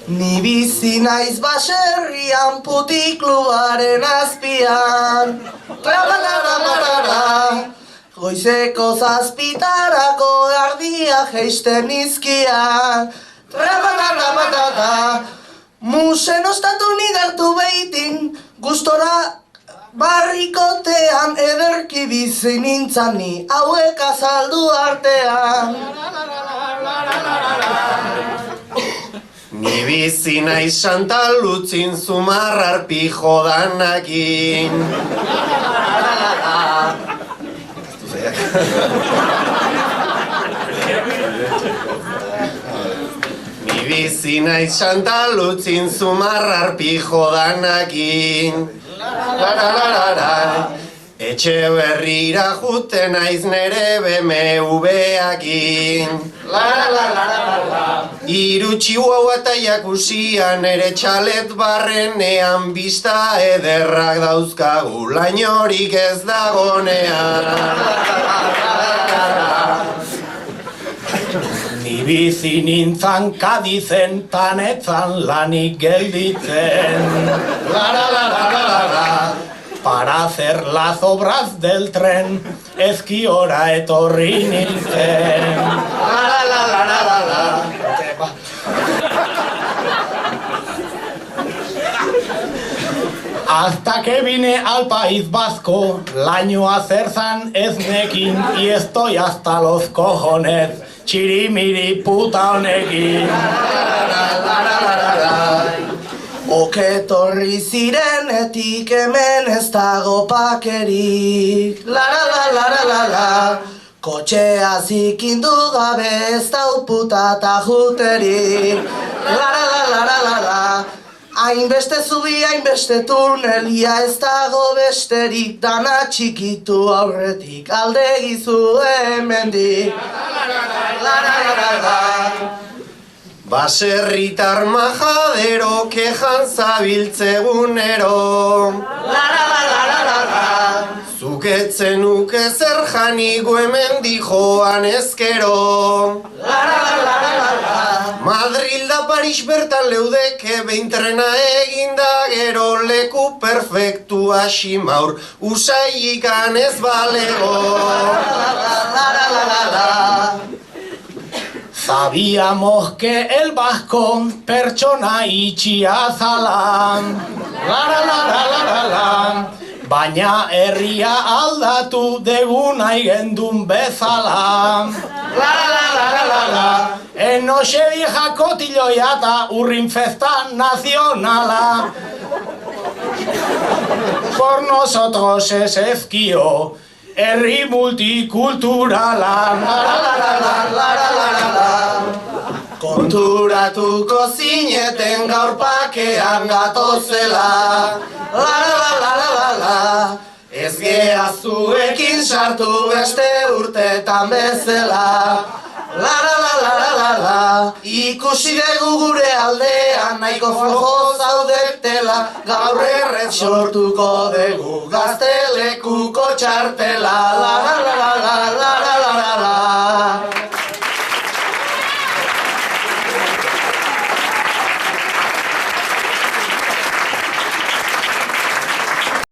Ni bizi naiz baserrian putiklubaren azpian. Trabalarabarara, goizeko zazpitarako ardia jeisten izkian. Trabalarabarara, musen ostatu nigertu behitin, gustora barrikotean ederki bizi nintzan ni hauek azaldu artean. Ni bizi naiz Santa Lutzin zumarrar pijo danakin. Ni bizi naiz Santa Lutzin zumarrar pijo danakin. Etxe berrira juten naiz nere BMW-akin. Hiru Chihuahua eta jakusia nere txalet barrenean, bista ederrak dauzkagu lainorik ez dagonean. Ni bizi nintzan Kadizen, tanetzan lanik gelditzen. Para hacer las obras del tren, Ezkiora etorri nintzen. Hasta que vine al País Vasco, laño a zerzan ez nekin, y estoy hasta los cojones, txirimiri puta honekin. Oketorri zirenetik hemen ez dago pakerik. Kotxea zikindu gabe ez dau puta eta juterik. Hainbeste zubi, hainbeste tunelia ez dago besterik, dana txikitu aurretik alde gizu hemendik. Baserritar majadero kejan zabiltzegunero. Zuketzen uke zer janigu hemen dijoan ezkero. Madril da Paris bertan leudeke behin trena eginda gero, leku perfektua ximaur usaiikan ez balego. Sabíamos que el vasco pertsona itxia zala. Baina herria aldatu degu nahi gendun bezala. En noche vieja kotiloia eta urrin festa nazionala. Por nosotros es Ezkio, herri multikulturala. Konturatuko zineten gaur pakean gatozela. Ez gea zuekin sartu beste urtetan bezala. Ikusi dugu gure aldean nahiko flojo zaudetela, gaur erret sortuko dugu gaztelekuko txartela.